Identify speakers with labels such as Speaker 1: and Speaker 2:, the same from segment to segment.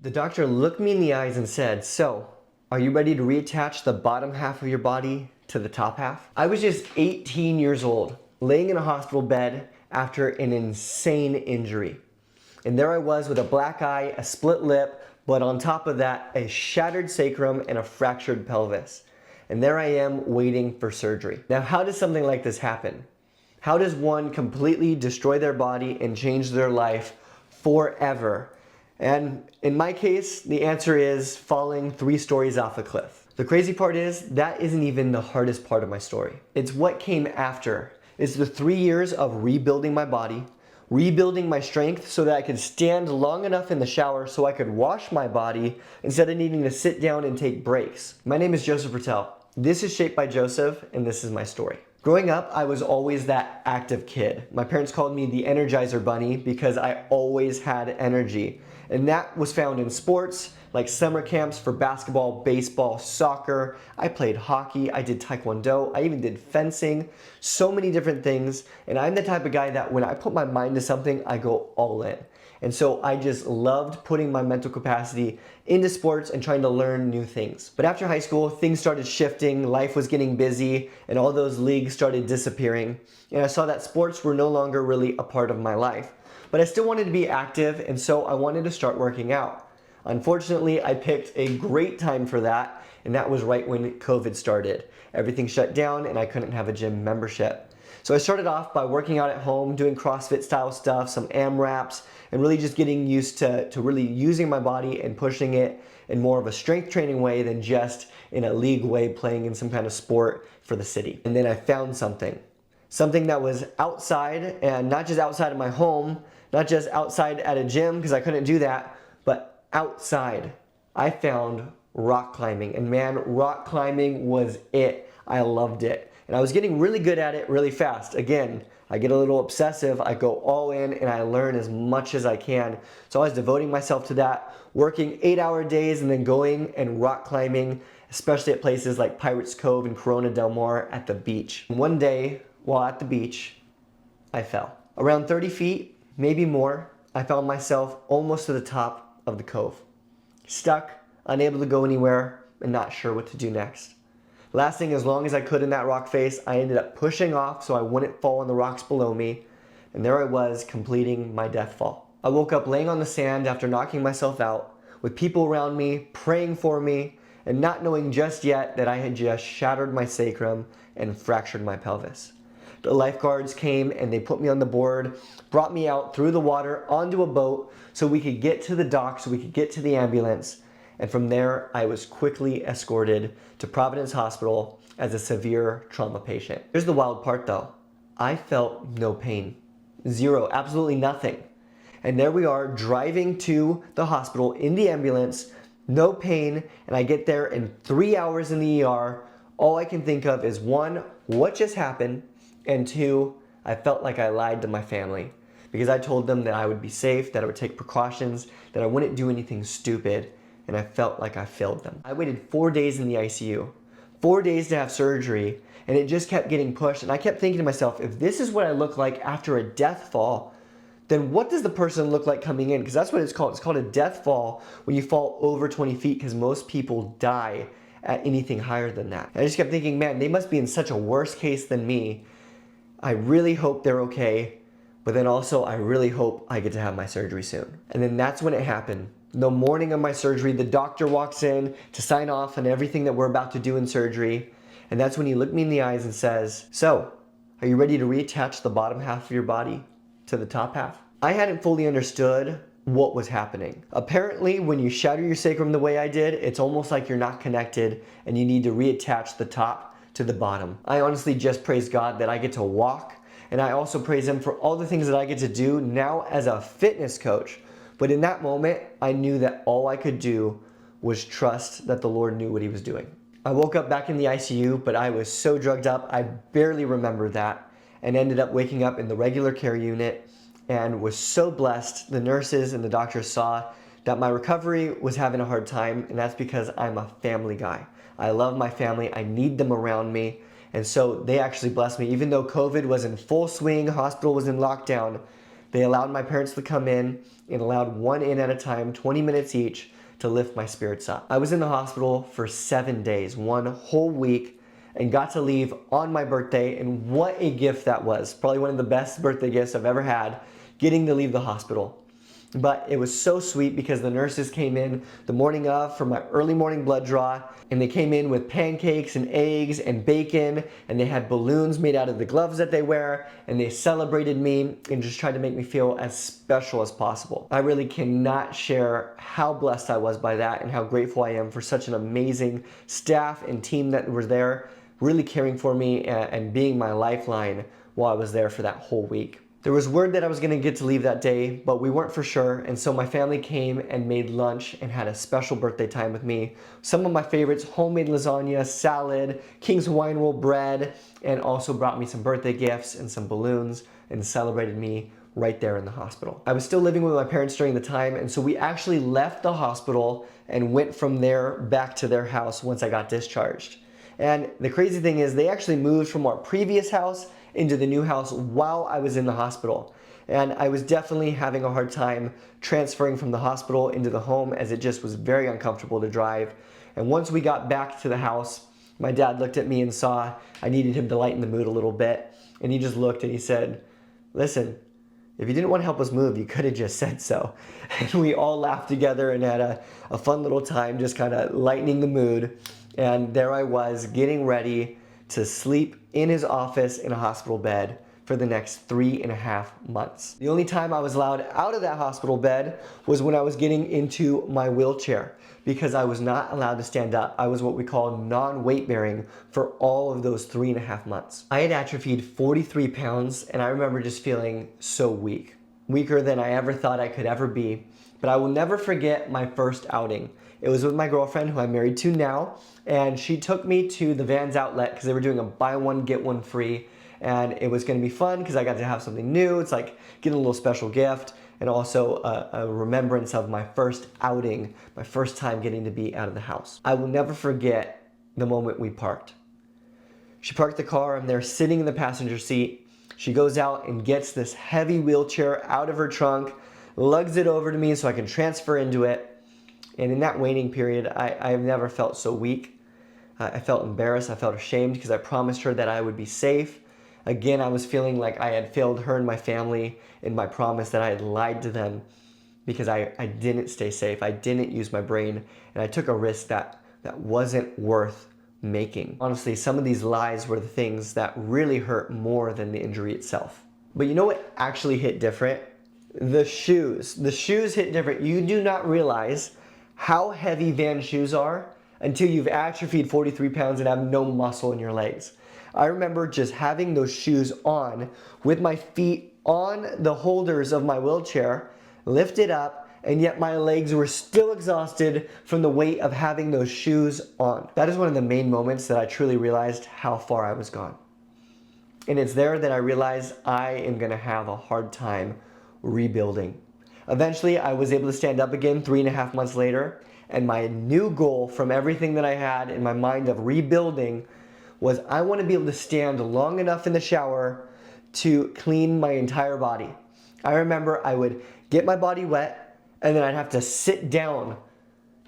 Speaker 1: The doctor looked me in the eyes and said, "So, are you ready to reattach the bottom half of your body to the top half?" I was just 18 years old, laying in a hospital bed after an insane injury. And there I was with a black eye, a split lip, but on top of that, a shattered sacrum and a fractured pelvis. And there I am waiting for surgery. Now, how does something like this happen? How does one completely destroy their body and change their life forever? And in my case, the answer is falling 3 stories off a cliff. The crazy part is, that isn't even the hardest part of my story. It's what came after. It's the 3 years of rebuilding my body, rebuilding my strength so that I could stand long enough in the shower so I could wash my body instead of needing to sit down and take breaks. My name is Joseph Bertel. This is Shaped by Joseph, and this is my story. Growing up, I was always that active kid. My parents called me the Energizer Bunny because I always had energy. And that was found in sports, like summer camps for basketball, baseball, soccer. I played hockey, I did taekwondo, I even did fencing, so many different things. And I'm the type of guy that when I put my mind to something, I go all in. And so I just loved putting my mental capacity into sports and trying to learn new things. But after high school, things started shifting, life was getting busy, and all those leagues started disappearing. And I saw that sports were no longer really a part of my life. But I still wanted to be active, and so I wanted to start working out. Unfortunately, I picked a great time for that, and that was right when COVID started. Everything shut down and I couldn't have a gym membership. So I started off by working out at home, doing CrossFit style stuff, some AMRAPs, and really just getting used to really using my body and pushing it in more of a strength training way than just in a league way, playing in some kind of sport for the city. And then I found something that was outside, and not just outside of my home, not just outside at a gym because I couldn't do that, but outside. I found rock climbing, and man, rock climbing was it. I loved it. And I was getting really good at it really fast. Again, I get a little obsessive, I go all in, and I learn as much as I can. So I was devoting myself to that, working 8-hour days and then going and rock climbing, especially at places like Pirates Cove and Corona Del Mar at the beach. One day, while at the beach, I fell. Around 30 feet, maybe more, I found myself almost to the top of the cove. Stuck, unable to go anywhere, and not sure what to do next. Lasting as long as I could in that rock face, I ended up pushing off so I wouldn't fall on the rocks below me, and there I was completing my death fall. I woke up laying on the sand after knocking myself out, with people around me praying for me, and not knowing just yet that I had just shattered my sacrum and fractured my pelvis. The lifeguards came and they put me on the board, brought me out through the water onto a boat so we could get to the dock, so we could get to the ambulance. And from there, I was quickly escorted to Providence Hospital as a severe trauma patient. Here's the wild part though. I felt no pain. Zero, absolutely nothing. And there we are driving to the hospital in the ambulance, no pain, and I get there in 3 hours in the ER. All I can think of is 1, what just happened? And 2, I felt like I lied to my family because I told them that I would be safe, that I would take precautions, that I wouldn't do anything stupid, and I felt like I failed them. I waited 4 days in the ICU, 4 days to have surgery, and it just kept getting pushed. And I kept thinking to myself, if this is what I look like after a death fall, then what does the person look like coming in? Because that's what it's called. It's called a death fall when you fall over 20 feet because most people die at anything higher than that. And I just kept thinking, man, they must be in such a worse case than me. I really hope they're okay, but then also I really hope I get to have my surgery soon. And then that's when it happened. The morning of my surgery, the doctor walks in to sign off on everything that we're about to do in surgery. And that's when he looked me in the eyes and says, "So, are you ready to reattach the bottom half of your body to the top half?" I hadn't fully understood what was happening. Apparently, when you shatter your sacrum the way I did, it's almost like you're not connected and you need to reattach the top to the bottom. I honestly just praise God that I get to walk, and I also praise Him for all the things that I get to do now as a fitness coach. But in that moment, I knew that all I could do was trust that the Lord knew what He was doing. I woke up back in the ICU, but I was so drugged up, I barely remember that, and ended up waking up in the regular care unit and was so blessed. The nurses and the doctors saw that my recovery was having a hard time, and that's because I'm a family guy. I love my family, I need them around me, and so they actually blessed me. Even though COVID was in full swing, hospital was in lockdown, They allowed my parents to come in and allowed one in at a time, 20 minutes each, to lift my spirits up. I was in the hospital for 7 days, one whole week, and got to leave on my birthday, and what a gift that was. Probably one of the best birthday gifts I've ever had, getting to leave the hospital. But it was so sweet because the nurses came in the morning of for my early morning blood draw, and they came in with pancakes and eggs and bacon, and they had balloons made out of the gloves that they wear, and they celebrated me and just tried to make me feel as special as possible. I really cannot share how blessed I was by that and how grateful I am for such an amazing staff and team that were there, really caring for me and being my lifeline while I was there for that whole week. There was word that I was going to get to leave that day, but we weren't for sure, and so my family came and made lunch and had a special birthday time with me. Some of my favorites: homemade lasagna, salad, King's Hawaiian roll bread, and also brought me some birthday gifts and some balloons and celebrated me right there in the hospital. I was still living with my parents during the time, and so we actually left the hospital and went from there back to their house once I got discharged. And the crazy thing is, they actually moved from our previous house into the new house while I was in the hospital. And I was definitely having a hard time transferring from the hospital into the home, as it just was very uncomfortable to drive. And once we got back to the house, my dad looked at me and saw I needed him to lighten the mood a little bit. And he just looked and he said, "Listen, if you didn't want to help us move, you could have just said so." And we all laughed together and had a fun little time, just kind of lightening the mood. And there I was, getting ready to sleep in his office in a hospital bed for the next 3.5 months. The only time I was allowed out of that hospital bed was when I was getting into my wheelchair, because I was not allowed to stand up. I was what we call non-weight bearing for all of those 3.5 months. I had atrophied 43 pounds, and I remember just feeling so weak, weaker than I ever thought I could ever be. But I will never forget my first outing. It was with my girlfriend, who I'm married to now, and she took me to the Vans outlet because they were doing a buy one, get one free, and it was gonna be fun because I got to have something new. It's like getting a little special gift, and also a remembrance of my first outing, my first time getting to be out of the house. I will never forget the moment we parked. She parked the car, I'm there sitting in the passenger seat. She goes out and gets this heavy wheelchair out of her trunk, lugs it over to me so I can transfer into it. And in that waiting period, I've never felt so weak. I felt embarrassed, I felt ashamed, because I promised her that I would be safe. Again, I was feeling like I had failed her and my family in my promise, that I had lied to them because I didn't stay safe. I didn't use my brain, and I took a risk that wasn't worth making. Honestly, some of these lies were the things that really hurt more than the injury itself. But you know what actually hit different? The shoes. The shoes hit different. You do not realize how heavy Vans shoes are until you've atrophied 43 pounds and have no muscle in your legs. I remember just having those shoes on with my feet on the holders of my wheelchair, lifted up, and yet my legs were still exhausted from the weight of having those shoes on. That is one of the main moments that I truly realized how far I was gone. And it's there that I realized I am gonna have a hard time rebuilding. Eventually, I was able to stand up again 3.5 months later, and my new goal from everything that I had in my mind of rebuilding was, I want to be able to stand long enough in the shower to clean my entire body. I remember I would get my body wet, and then I'd have to sit down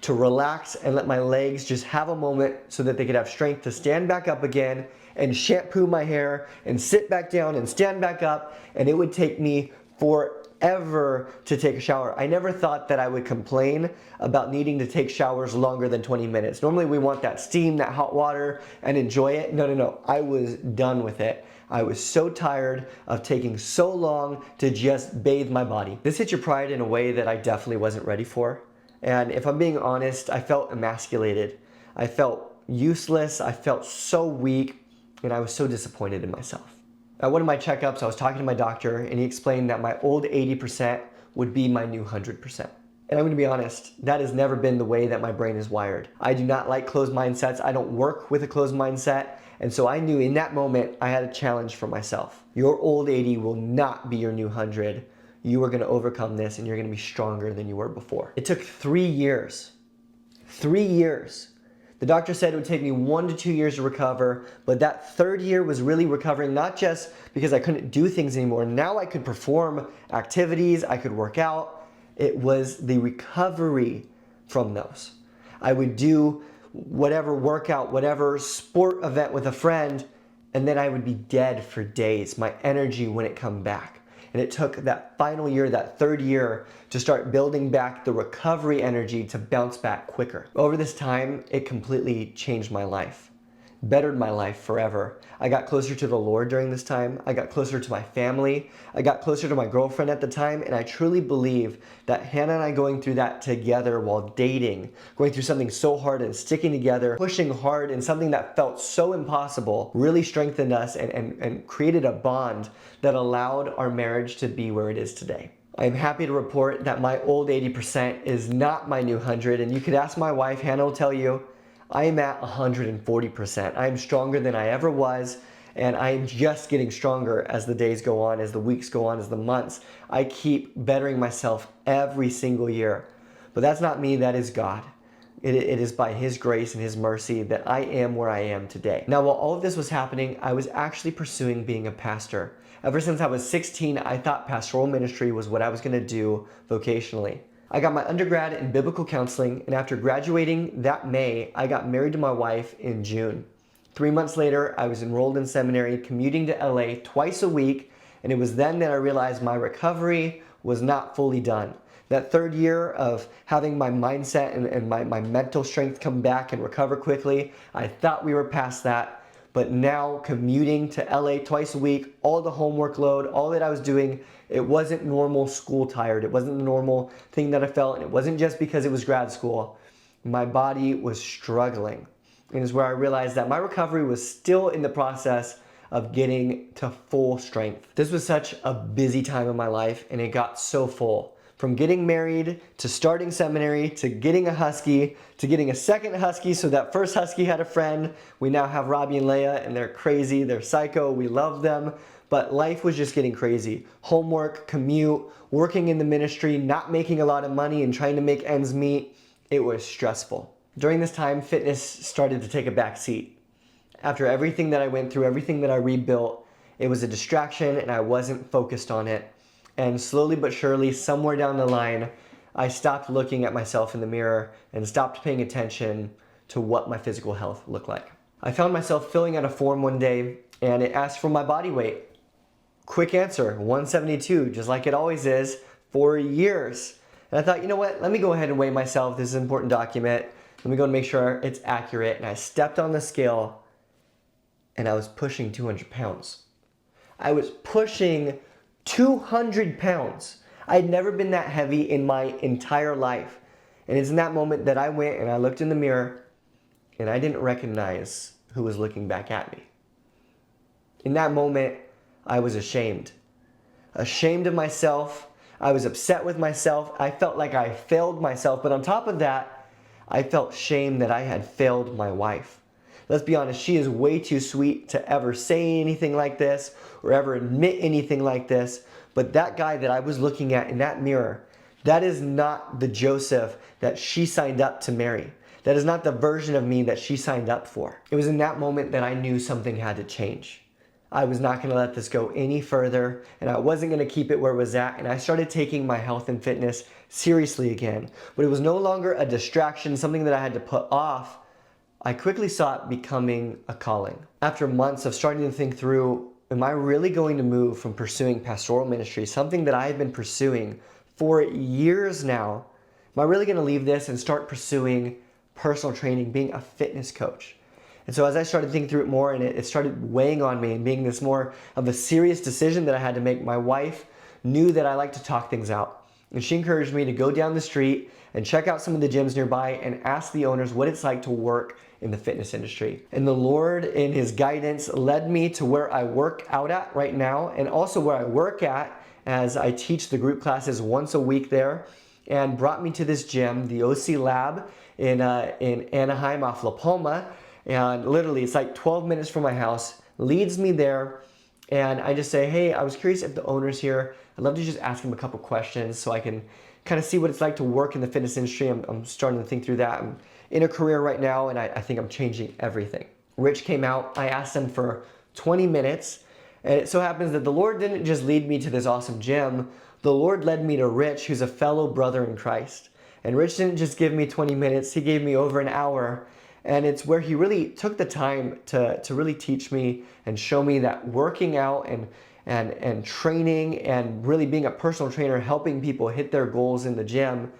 Speaker 1: to relax and let my legs just have a moment so that they could have strength to stand back up again and shampoo my hair and sit back down and stand back up, and it would take me forever to take a shower. I never thought that I would complain about needing to take showers longer than 20 minutes. Normally we want that steam, that hot water, and enjoy it. No. I was done with it. I was so tired of taking so long to just bathe my body. This hit your pride in a way that I definitely wasn't ready for. And if I'm being honest, I felt emasculated. I felt useless. I felt so weak, and I was so disappointed in myself. At one of my checkups, I was talking to my doctor, and he explained that my old 80% would be my new 100%. And I'm gonna be honest, that has never been the way that my brain is wired. I do not like closed mindsets. I don't work with a closed mindset. And so I knew in that moment, I had a challenge for myself. Your old 80 will not be your new 100. You are gonna overcome this, and you're gonna be stronger than you were before. It took 3 years The doctor said it would take me 1 to 2 years to recover, but that third year was really recovering, not just because I couldn't do things anymore. Now I could perform activities, I could work out. It was the recovery from those. I would do whatever workout, whatever sport event with a friend, and then I would be dead for days. My energy wouldn't come back. And it took that final year, that third year, to start building back the recovery energy to bounce back quicker. Over this time, it completely changed my life, bettered my life forever. I got closer to the Lord during this time. I got closer to my family. I got closer to my girlfriend at the time. And I truly believe that Hannah and I going through that together while dating, going through something so hard and sticking together, pushing hard in something that felt so impossible, really strengthened us and created a bond that allowed our marriage to be where it is today. I am happy to report that my old 80% is not my new 100. And you could ask my wife, Hannah will tell you, I am at 140%. I am stronger than I ever was, and I am just getting stronger as the days go on, as the weeks go on, as the months. I keep bettering myself every single year. But that's not me, that is God. It is by His grace and His mercy that I am where I am today. Now, while all of this was happening, I was actually pursuing being a pastor. Ever since I was 16, I thought pastoral ministry was what I was going to do vocationally. I got my undergrad in biblical counseling, and after graduating that May, I got married to my wife in June. 3 months later, I was enrolled in seminary, commuting to LA twice a week, and it was then that I realized my recovery was not fully done. That third year of having my mindset and my mental strength come back and recover quickly, I thought we were past that. But now commuting to LA twice a week, all the homework load, all that I was doing, it wasn't normal school tired. It wasn't the normal thing that I felt. And it wasn't just because it was grad school. My body was struggling. And it's where I realized that my recovery was still in the process of getting to full strength. This was such a busy time in my life, and it got so full. From getting married, to starting seminary, to getting a husky, to getting a second husky, so that first husky had a friend. We now have Robbie and Leia, and they're crazy, they're psycho, we love them. But life was just getting crazy. Homework, commute, working in the ministry, not making a lot of money and trying to make ends meet. It was stressful. During this time, fitness started to take a back seat. After everything that I went through, everything that I rebuilt, it was a distraction and I wasn't focused on it. And slowly but surely, somewhere down the line, I stopped looking at myself in the mirror and stopped paying attention to what my physical health looked like. I found myself filling out a form one day and it asked for my body weight. Quick answer, 172, just like it always is, for years. And I thought, you know what, let me go ahead and weigh myself. This is an important document. Let me go and make sure it's accurate. And I stepped on the scale and I was pushing 200 pounds. I was pushing 200 pounds. I had never been that heavy in my entire life. And it's in that moment that I went and I looked in the mirror and I didn't recognize who was looking back at me. In that moment, I was ashamed. Ashamed of myself. I was upset with myself. I felt like I failed myself. But on top of that, I felt shame that I had failed my wife. Let's be honest, she is way too sweet to ever say anything like this or ever admit anything like this. But that guy that I was looking at in that mirror, that is not the Joseph that she signed up to marry. That is not the version of me that she signed up for. It was in that moment that I knew something had to change. I was not going to let this go any further, and I wasn't going to keep it where it was at, and I started taking my health and fitness seriously again. But it was no longer a distraction, something that I had to put off. I quickly saw it becoming a calling. After months of starting to think through, am I really going to move from pursuing pastoral ministry, something that I have been pursuing for years now? Am I really going to leave this and start pursuing personal training, being a fitness coach? And so as I started thinking through it more and it started weighing on me and being this more of a serious decision that I had to make, my wife knew that I like to talk things out. And she encouraged me to go down the street and check out some of the gyms nearby and ask the owners what it's like to work in the fitness industry. And the Lord, in His guidance, led me to where I work out at right now and also where I work at as I teach the group classes once a week there, and brought me to this gym, the OC Lab in Anaheim off La Palma. And literally, it's like 12 minutes from my house, leads me there. And I just say, hey, I was curious if the owner's here. I'd love to just ask him a couple questions so I can kind of see what it's like to work in the fitness industry. I'm starting to think through that. I'm in a career right now, and I think I'm changing everything. Rich came out. I asked him for 20 minutes. And it so happens that the Lord didn't just lead me to this awesome gym. The Lord led me to Rich, who's a fellow brother in Christ. And Rich didn't just give me 20 minutes. He gave me over an hour. And it's where he really took the time to really teach me and show me that working out and training and really being a personal trainer, helping people hit their goals in the gym,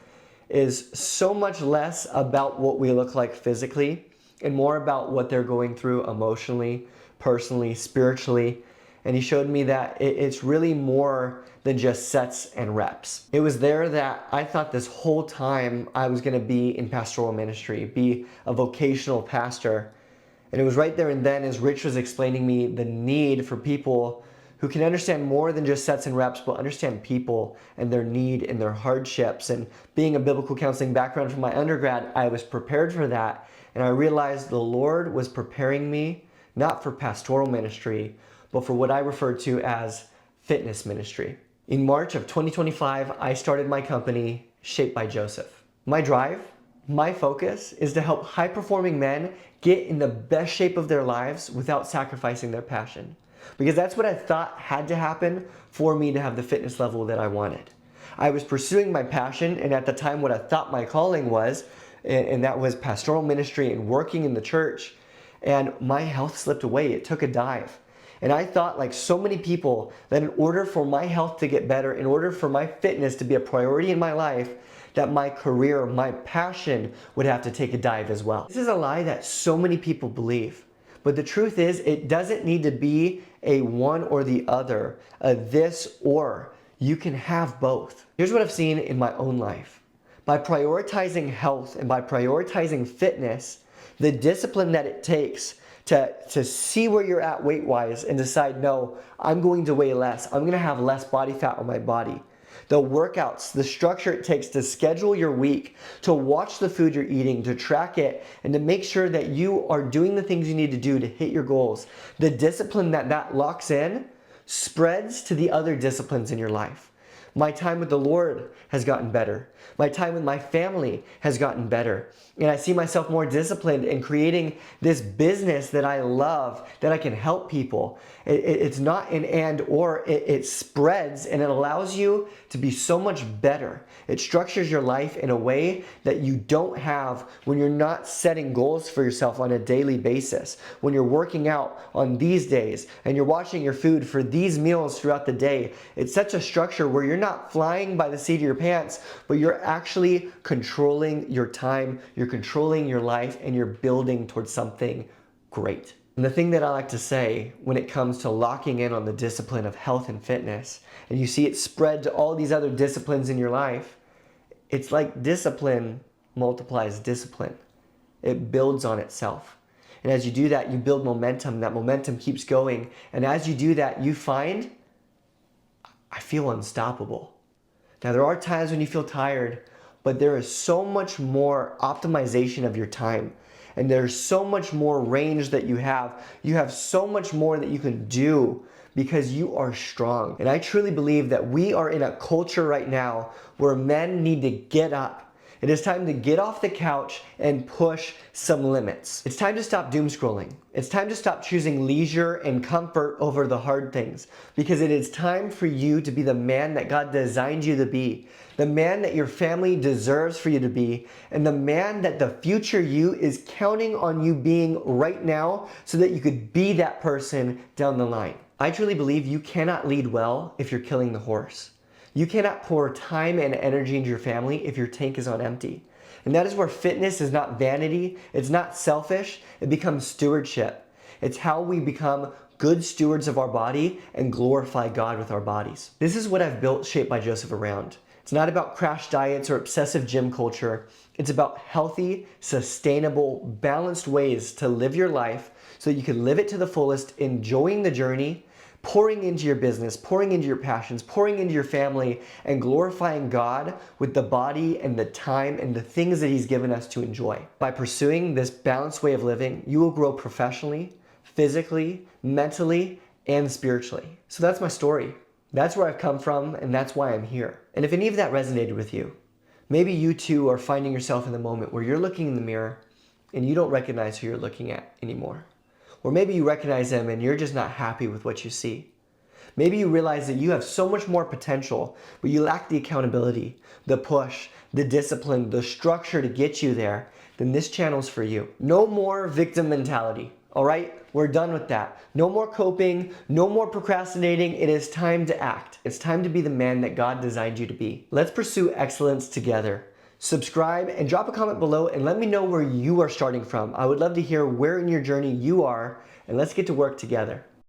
Speaker 1: is so much less about what we look like physically and more about what they're going through emotionally, personally, spiritually. And he showed me that it's really more than just sets and reps. It was there that I thought this whole time I was gonna be in pastoral ministry, be a vocational pastor. And it was right there and then as Rich was explaining me the need for people who can understand more than just sets and reps, but understand people and their need and their hardships. And being a biblical counseling background from my undergrad, I was prepared for that. And I realized the Lord was preparing me not for pastoral ministry, but for what I refer to as fitness ministry. In March of 2025, I started my company, Shaped by Joseph. My drive, my focus is to help high-performing men get in the best shape of their lives without sacrificing their passion. Because that's what I thought had to happen for me to have the fitness level that I wanted. I was pursuing my passion, and at the time what I thought my calling was, and that was pastoral ministry and working in the church, and my health slipped away. It took a dive. And I thought, like so many people, that in order for my health to get better, in order for my fitness to be a priority in my life, that my career, my passion would have to take a dive as well. This is a lie that so many people believe. But the truth is, it doesn't need to be a one or the other, a this or. You can have both. Here's what I've seen in my own life. By prioritizing health and by prioritizing fitness, the discipline that it takes to see where you're at weight-wise and decide, no, I'm going to weigh less. I'm gonna have less body fat on my body. The workouts, the structure it takes to schedule your week, to watch the food you're eating, to track it, and to make sure that you are doing the things you need to do to hit your goals. The discipline that locks in spreads to the other disciplines in your life. My time with the Lord has gotten better. My time with my family has gotten better. And I see myself more disciplined in creating this business that I love, that I can help people. It's not an and or, it spreads and it allows you to be so much better. It structures your life in a way that you don't have when you're not setting goals for yourself on a daily basis. When you're working out on these days and you're watching your food for these meals throughout the day, it's such a structure where you're not flying by the seat of your pants, but you're actually controlling your time, you're controlling your life, and you're building towards something great. And the thing that I like to say when it comes to locking in on the discipline of health and fitness, and you see it spread to all these other disciplines in your life, it's like discipline multiplies discipline. It builds on itself. And as you do that, you build momentum. That momentum keeps going. And as you do that, you find, I feel unstoppable. Now, there are times when you feel tired, but there is so much more optimization of your time. And there's so much more range that you have. You have so much more that you can do because you are strong. And I truly believe that we are in a culture right now where men need to get up. It is time to get off the couch and push some limits. It's time to stop doom scrolling. It's time to stop choosing leisure and comfort over the hard things, because it is time for you to be the man that God designed you to be, the man that your family deserves for you to be, and the man that the future you is counting on you being right now so that you could be that person down the line. I truly believe you cannot lead well if you're killing the horse. You cannot pour time and energy into your family if your tank is on empty. And that is where fitness is not vanity, it's not selfish, it becomes stewardship. It's how we become good stewards of our body and glorify God with our bodies. This is what I've built Shaped by Joseph around. It's not about crash diets or obsessive gym culture. It's about healthy, sustainable, balanced ways to live your life so that you can live it to the fullest, enjoying the journey, pouring into your business, pouring into your passions, pouring into your family, and glorifying God with the body and the time and the things that He's given us to enjoy. By pursuing this balanced way of living, you will grow professionally, physically, mentally, and spiritually. So that's my story. That's where I've come from, and that's why I'm here. And if any of that resonated with you, Maybe you too are finding yourself in the moment where you're looking in the mirror and you don't recognize who you're looking at anymore. Or maybe you recognize them and you're just not happy with what you see. Maybe you realize that you have so much more potential, but you lack the accountability, the push, the discipline, the structure to get you there. Then this channel's for you. No more victim mentality, all right? We're done with that. No more coping, no more procrastinating. It is time to act. It's time to be the man that God designed you to be. Let's pursue excellence together. Subscribe and drop a comment below and let me know where you are starting from. I would love to hear where in your journey you are, and let's get to work together.